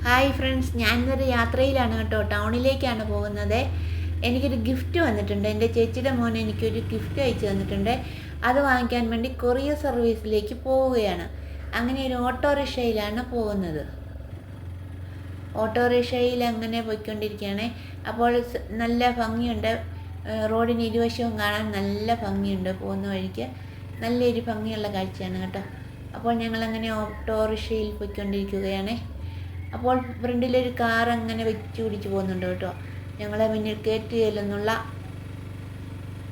Hi friends, ഞാനിന്നൊരു യാത്രയിലാണ് കേട്ടോ. ടൗണിലേക്കാണ് പോകുന്നത്. എനിക്കൊരു ഗിഫ്റ്റ് വന്നിട്ടുണ്ട്. എൻ്റെ ചേച്ചിയുടെ മോൻ എനിക്കൊരു ഗിഫ്റ്റ് അയച്ചു തന്നിട്ടുണ്ട്. അത് വാങ്ങിക്കാൻ വേണ്ടി കൊറിയർ സർവീസിലേക്ക് പോവുകയാണ്. അങ്ങനെ ഒരു ഓട്ടോറിക്ഷയിലാണ് പോകുന്നത്. ഓട്ടോറിക്ഷയിൽ അങ്ങനെ പോയിക്കൊണ്ടിരിക്കുകയാണ്. അപ്പോൾ നല്ല ഭംഗിയുണ്ട്. റോഡിന് ഇരുവശവും കാണാൻ നല്ല ഭംഗിയുണ്ട്. പോകുന്ന വഴിക്ക് നല്ലൊരു ഭംഗിയുള്ള കാഴ്ചയാണ് കേട്ടോ. അപ്പോൾ ഞങ്ങളങ്ങനെ ഓട്ടോറിക്ഷയിൽ പോയിക്കൊണ്ടിരിക്കുകയാണ്. അപ്പോൾ ഫ്രണ്ടിലൊരു കാർ അങ്ങനെ വെച്ച് പിടിച്ച് പോകുന്നുണ്ട് കേട്ടോ. ഞങ്ങളെ മുന്നിൽ കയറ്റുകയില്ലെന്നുള്ള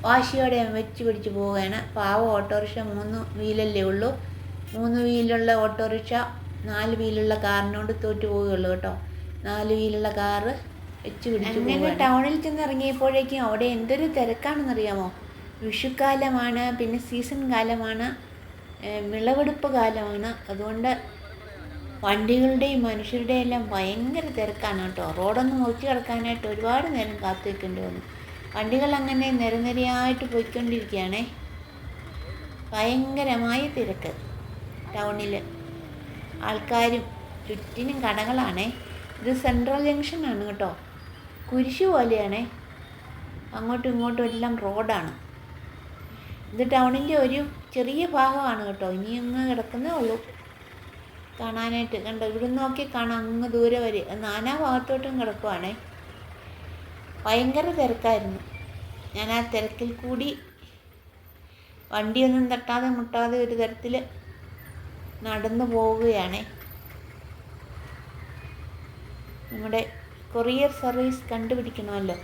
വാശിയോടെ വെച്ച് പിടിച്ച് പോവുകയാണ്. പാവ ഓട്ടോറിക്ഷ 3 വീലല്ലേ ഉള്ളൂ. 3 വീലുള്ള ഓട്ടോറിക്ഷ 4 വീലുള്ള കാറിനോട് തോറ്റു പോവുകയുള്ളൂ കേട്ടോ. 4 വീലുള്ള കാറ് വെച്ച് പിടിച്ച് അങ്ങനെ ടൗണിൽ ചെന്ന് ഇറങ്ങിയപ്പോഴേക്കും അവിടെ എന്തൊരു തിരക്കാണെന്നറിയാമോ. വിഷുക്കാലമാണ്, പിന്നെ സീസൺ കാലമാണ്, വിളവെടുപ്പ് കാലമാണ്. അതുകൊണ്ട് വണ്ടികളുടെയും മനുഷ്യരുടെയും എല്ലാം ഭയങ്കര തിരക്കാണ് കേട്ടോ. റോഡൊന്ന് മുറിച്ച് കിടക്കാനായിട്ട് ഒരുപാട് നേരം കാത്തു നിൽക്കേണ്ടി വന്നു. വണ്ടികൾ അങ്ങനെ നിരനിരയായിട്ട് പോയിക്കൊണ്ടിരിക്കുകയാണേ. ഭയങ്കരമായ തിരക്ക് ടൗണിൽ. ആൾക്കാരും ചുറ്റിനും കടകളാണേ. ഇത് സെൻട്രൽ ജംഗ്ഷനാണ് കേട്ടോ. കുരിശു പോലെയാണേ. അങ്ങോട്ടും ഇങ്ങോട്ടും എല്ലാം റോഡാണ്. ഇത് ടൗണിൻ്റെ ഒരു ചെറിയ ഭാഗമാണ് കേട്ടോ. ഇനി അങ്ങ് കിടക്കുന്നേ ഉള്ളൂ കാണാനായിട്ട്. കണ്ടോ, ഇവിടെ നോക്കി കാണാം അങ്ങ് ദൂരെ വരെ. നാനാ ഭാഗത്തോട്ടും കിടക്കുവാണേ. ഭയങ്കര തിരക്കായിരുന്നു. ഞാൻ ആ തിരക്കിൽ കൂടി വണ്ടിയൊന്നും തട്ടാതെ മുട്ടാതെ ഒരു തരത്തിൽ നടന്നു പോവുകയാണേ. നമ്മുടെ കൊറിയർ സർവീസ് കണ്ടുപിടിക്കണമല്ലോ.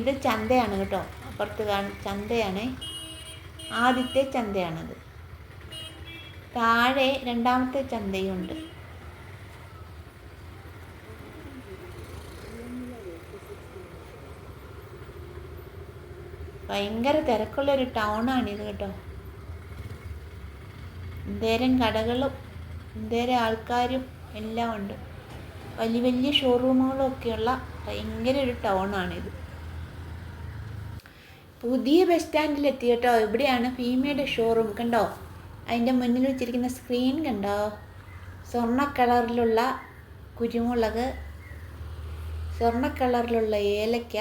ഇത് ചന്തയാണ് കേട്ടോ. അപ്പുറത്ത് ചന്തയാണേ. ആദ്യത്തെ ചന്തയാണത്. താഴെ രണ്ടാമത്തെ ചന്തയുണ്ട്. ഭയങ്കര തിരക്കുള്ളൊരു ടൗണാണിത് കേട്ടോ. എന്തേരം കടകളും എന്തേരം ആൾക്കാരും എല്ലാം ഉണ്ട്. വലിയ വലിയ ഷോറൂമുകളും ഒക്കെയുള്ള ഭയങ്കര ഒരു ടൗണാണിത്. പുതിയ ബസ് സ്റ്റാൻഡിലെത്തി കേട്ടോ. ഇവിടെയാണ് ഭീമയുടെ ഷോറൂം. കണ്ടോ, അതിൻ്റെ മുന്നിൽ വെച്ചിരിക്കുന്ന സ്ക്രീൻ കണ്ടോ. സ്വർണ്ണ കളറിലുള്ള കുരുമുളക്, സ്വർണ്ണ കളറിലുള്ള ഏലക്ക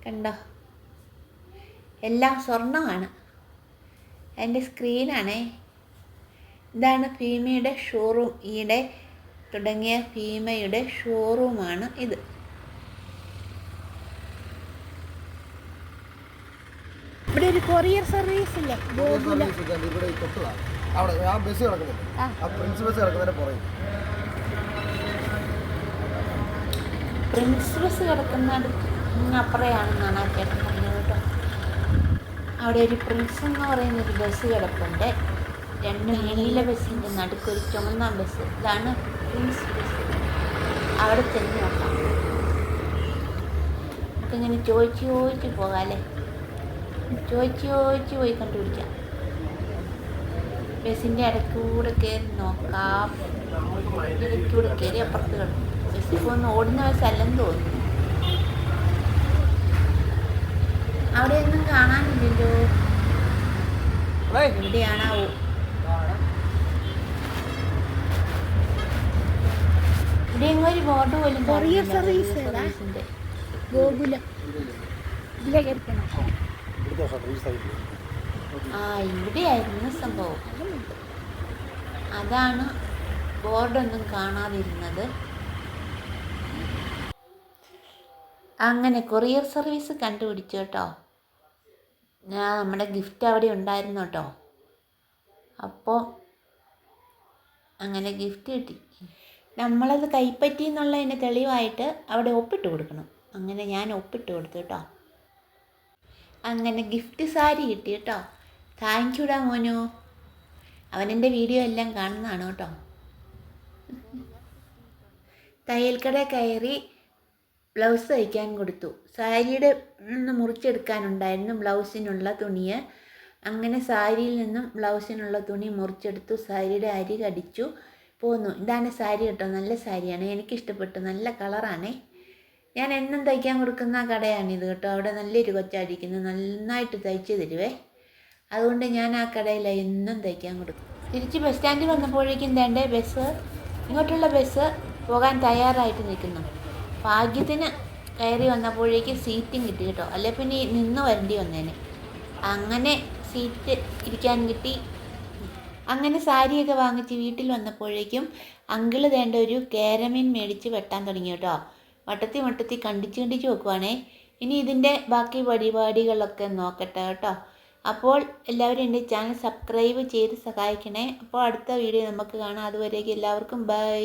കണ്ടോ. എല്ലാം സ്വർണ്ണമാണ്. അതിൻ്റെ സ്ക്രീനാണേ. ഇതാണ് ഭീമയുടെ ഷോറൂം. ഈയിടെ തുടങ്ങിയ ഭീമയുടെ ഷോറൂമാണ് ഇത്. ഇവിടെ ഒരു കൊറിയർ സർവീസ് ഇല്ലേ, പ്രിൻസ് ബസ് കിടക്കുന്നത് അപ്പുറയാണെന്നാണ് ആ ചേട്ടൻ പറഞ്ഞത് കേട്ടോ. അവിടെ ഒരു പ്രിൻസ് എന്ന് പറയുന്നൊരു ബസ് കിടപ്പുണ്ട്. 2 നീല ബസ്സിൻ്റെ നടുക്കൊരു ചുമന്ന ബസ്. ഇതാണ് പ്രിൻസ് ബസ്. അവിടെ ചെന്ന് നോക്കാം. നമുക്കിങ്ങനെ ചോദിച്ച് പോകാമല്ലേ. ചോദിച്ച് പോയി കണ്ടുപിടിക്കാം. ബസ്സിൻ്റെ ഇടയ്ക്കൂടെ കയറി നോക്കാം. ഇടയ്ക്കൂടെ കയറി അപ്പുറത്ത് കിടക്കും. ബസ്സിൽ പോകുന്ന ഓടുന്ന ബസ്സല്ലെന്ന് തോന്നുന്നു. അവിടെ ഒന്നും കാണാനില്ലല്ലോ. എവിടെയാണാവോ. ഇവിടെ എങ്ങോ ഒരു ബോർഡ് പോലും കൊറിയർ സർവീസിൻ്റെ ഗോകുലം. ഇവിടെയായിരുന്നു സംഭവം. അതാണ് ബോർഡൊന്നും കാണാതിരുന്നത്. അങ്ങനെ കൊറിയർ സർവീസ് കണ്ടുപിടിച്ചു കേട്ടോ. നമ്മുടെ ഗിഫ്റ്റ് അവിടെ ഉണ്ടായിരുന്നു കേട്ടോ. അപ്പോൾ അങ്ങനെ ഗിഫ്റ്റ് കിട്ടി. നമ്മളത് കൈപ്പറ്റി എന്നുള്ളതിന് തെളിവായിട്ട് അവിടെ ഒപ്പിട്ട് കൊടുക്കണം. അങ്ങനെ ഞാൻ ഒപ്പിട്ട് കൊടുത്തു കേട്ടോ. അങ്ങനെ ഗിഫ്റ്റ് സാരി കിട്ടി കേട്ടോ. താങ്ക് യുടാ മോനു. അവനെൻ്റെ വീഡിയോ എല്ലാം കാണുന്നതാണ് കേട്ടോ. തയ്യൽക്കട കയറി ബ്ലൗസ് തയ്ക്കാൻ കൊടുത്തു. സാരിയുടെ മുറിച്ചെടുക്കാനുണ്ടായിരുന്നു ബ്ലൗസിനുള്ള തുണിയെ. അങ്ങനെ സാരിയിൽ നിന്നും ബ്ലൗസിനുള്ള തുണി മുറിച്ചെടുത്തു. സാരിയുടെ അരി കടിച്ചു പോന്നു. ഇതാണ് സാരി കേട്ടോ. നല്ല സാരിയാണ്, എനിക്കിഷ്ടപ്പെട്ടു. നല്ല കളറാണേ. ഞാൻ എന്നും തയ്ക്കാൻ കൊടുക്കുന്ന കടയാണിത് കേട്ടോ. അവിടെ നല്ലൊരു കൊച്ചായിരിക്കുന്നു, നന്നായിട്ട് തയ്ച്ച് തരുവേ. അതുകൊണ്ട് ഞാൻ ആ കടയിൽ എന്നും തയ്ക്കാൻ കൊടുക്കും. തിരിച്ച് ബസ് സ്റ്റാൻഡിൽ വന്നപ്പോഴേക്കും ബസ് ഇങ്ങോട്ടുള്ള ബസ് പോകാൻ തയ്യാറായിട്ട് നിൽക്കുന്നു. ഭാഗ്യത്തിന് കയറി വന്നപ്പോഴേക്ക് സീറ്റും കിട്ടി കേട്ടോ, അല്ലെ പിന്നെ നിന്ന് വരേണ്ടി വന്നേനെ. അങ്ങനെ സീറ്റ് ഇരിക്കാൻ കിട്ടി. അങ്ങനെ സാരിയൊക്കെ വാങ്ങിച്ച് വീട്ടിൽ വന്നപ്പോഴേക്കും അങ്കിള് വേണ്ട ഒരു കേരമീൻ മേടിച്ച് വെട്ടാൻ തുടങ്ങി കേട്ടോ. വട്ടത്തി കണ്ടിച്ച് വെക്കുവാണേ. ഇനി ഇതിൻ്റെ ബാക്കി പരിപാടികളൊക്കെ നോക്കട്ടെ കേട്ടോ. അപ്പോൾ എല്ലാവരും എൻ്റെ ചാനൽ സബ്സ്ക്രൈബ് ചെയ്ത് സഹായിക്കണേ. അപ്പോൾ അടുത്ത വീഡിയോ നമുക്ക് കാണാം. അതുവരേക്കും എല്ലാവർക്കും ബൈ.